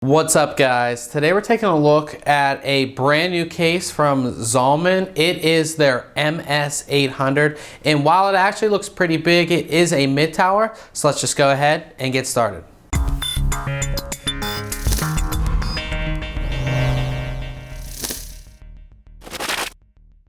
What's up, guys? Today we're taking a look at a brand new case from Zalman. It is their MS800, and while it actually looks pretty big, it is a mid-tower. So let's just go ahead and get started.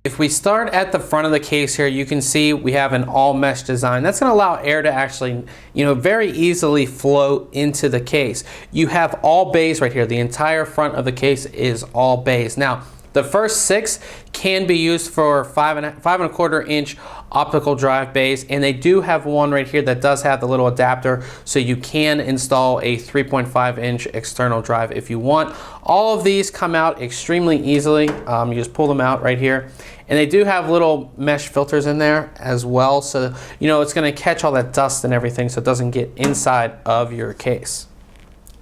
If we start at the front of the case here, you can see we have an all mesh design. That's going to allow air to actually, very easily flow into the case. You have all bays right here. The entire front of the case is all bays. Now, the first 6 can be used for 5.25 inch optical drive bays, and they do have one right here that does have the little adapter, so you can install a 3.5 inch external drive if you want. All of these come out extremely easily. You just pull them out right here, and they do have little mesh filters in there as well, so it's going to catch all that dust and everything so it doesn't get inside of your case.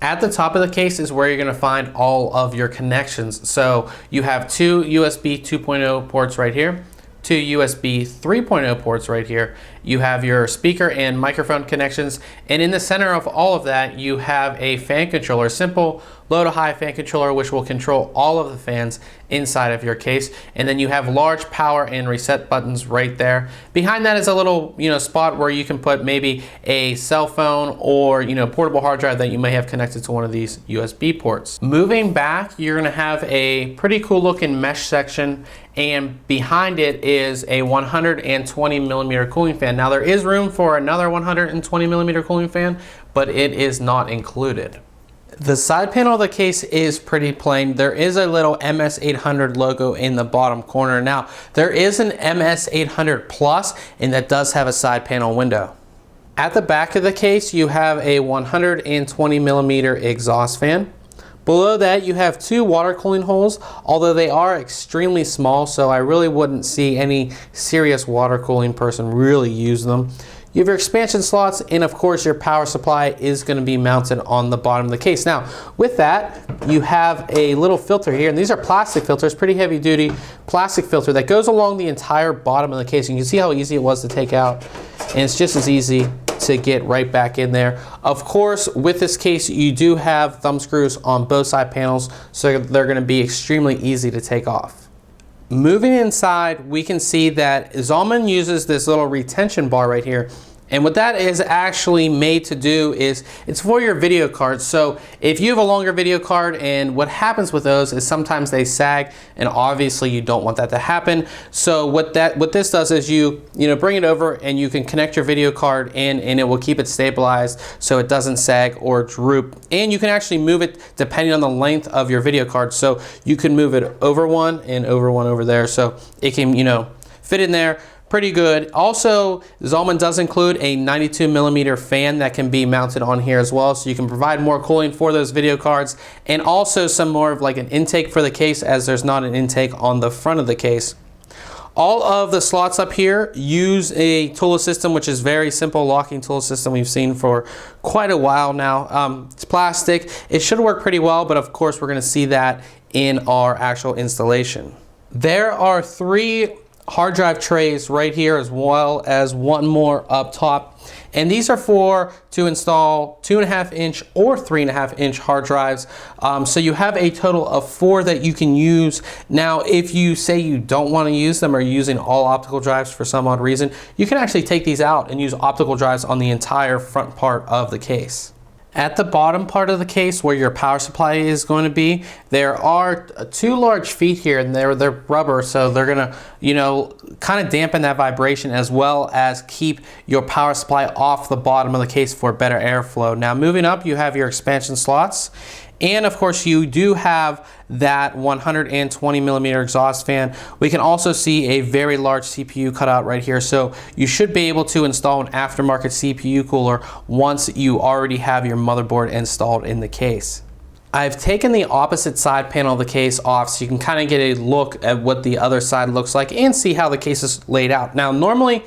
At the top of the case is where you're going to find all of your connections. So you have 2 USB 2.0 ports right here, 2 USB 3.0 ports right here. You have your speaker and microphone connections, and in the center of all of that you have a fan controller, simple low to high fan controller, which will control all of the fans inside of your case. And then you have large power and reset buttons right there. Behind that is a little spot where you can put maybe a cell phone or portable hard drive that you may have connected to one of these USB ports. Moving back, you're going to have a pretty cool looking mesh section, and behind it is a 120 millimeter cooling fan. Now there is room for another 120 millimeter cooling fan, but it is not included. The side panel of the case is pretty plain. There is a little MS800 logo in the bottom corner. Now, there is an MS800 Plus, and that does have a side panel window. At the back of the case, you have a 120 millimeter exhaust fan. Below that, you have 2 water cooling holes, although they are extremely small, so I really wouldn't see any serious water cooling person really use them. You have your expansion slots, and of course your power supply is going to be mounted on the bottom of the case. Now, with that, you have a little filter here, and these are plastic filters, pretty heavy duty plastic filter that goes along the entire bottom of the case. And you can see how easy it was to take out, and it's just as easy to get right back in there. Of course, with this case, you do have thumb screws on both side panels, so they're going to be extremely easy to take off. Moving inside, we can see that Zalman uses this little retention bar right here. And what that is actually made to do is it's for your video cards. So if you have a longer video card, and what happens with those is sometimes they sag, and obviously you don't want that to happen. So what this does is you bring it over and you can connect your video card in, and it will keep it stabilized so it doesn't sag or droop. And you can actually move it depending on the length of your video card. So you can move it over one and over one over there, so it can fit in there pretty good. Also, Zalman does include a 92 millimeter fan that can be mounted on here as well, so you can provide more cooling for those video cards, and also some more of like an intake for the case, as there's not an intake on the front of the case. All of the slots up here use a tool system, which is very simple locking tool system we've seen for quite a while now. It's plastic. It should work pretty well, but of course we're going to see that in our actual installation. There are 3 hard drive trays right here, as well as one more up top, and these are to install 2.5 inch or 3.5 inch hard drives. So you have a total of 4 that you can use. Now, if you say you don't want to use them, or you're using all optical drives for some odd reason, you can actually take these out and use optical drives on the entire front part of the case. At the bottom part of the case, where your power supply is going to be, there are 2 large feet here, and they're rubber, so they're gonna kind of dampen that vibration, as well as keep your power supply off the bottom of the case for better airflow. Now, moving up, you have your expansion slots, and of course you do have that 120 millimeter exhaust fan. We can also see a very large CPU cutout right here, so you should be able to install an aftermarket CPU cooler once you already have your motherboard installed in the case. I've taken the opposite side panel of the case off, so you can kind of get a look at what the other side looks like and see how the case is laid out. Now, normally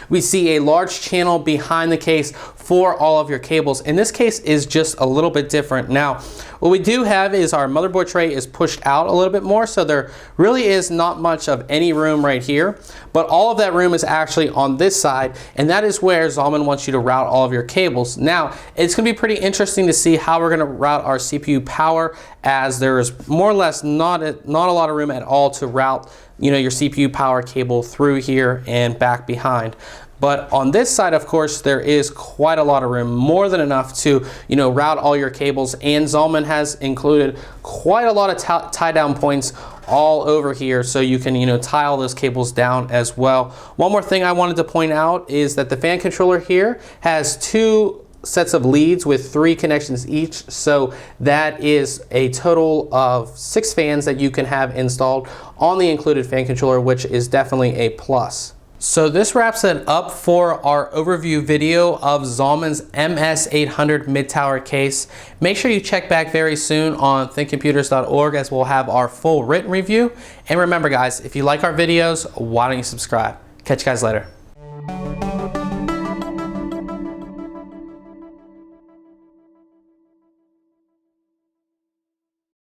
we see a large channel behind the case for all of your cables. In this case is just a little bit different. Now, what we do have is our motherboard tray is pushed out a little bit more, so there really is not much of any room right here, but all of that room is actually on this side, and that is where Zalman wants you to route all of your cables. Now, it's gonna be pretty interesting to see how we're gonna route our CPU power, as there is more or less not a lot of room at all to route, you know, your CPU power cable through here and back behind. But on this side, of course, there is quite a lot of room, more than enough to, you know, route all your cables. And Zalman has included quite a lot of tie down points all over here, so you can, you know, tie all those cables down as well. One more thing I wanted to point out is that the fan controller here has 2 sets of leads with 3 connections each, so that is a total of 6 fans that you can have installed on the included fan controller, which is definitely a plus. So this wraps it up for our overview video of Zalman's MS800 mid-tower case. Make sure you check back very soon on ThinkComputers.org, as we'll have our full written review. And remember guys, if you like our videos, why don't you subscribe? Catch you guys later.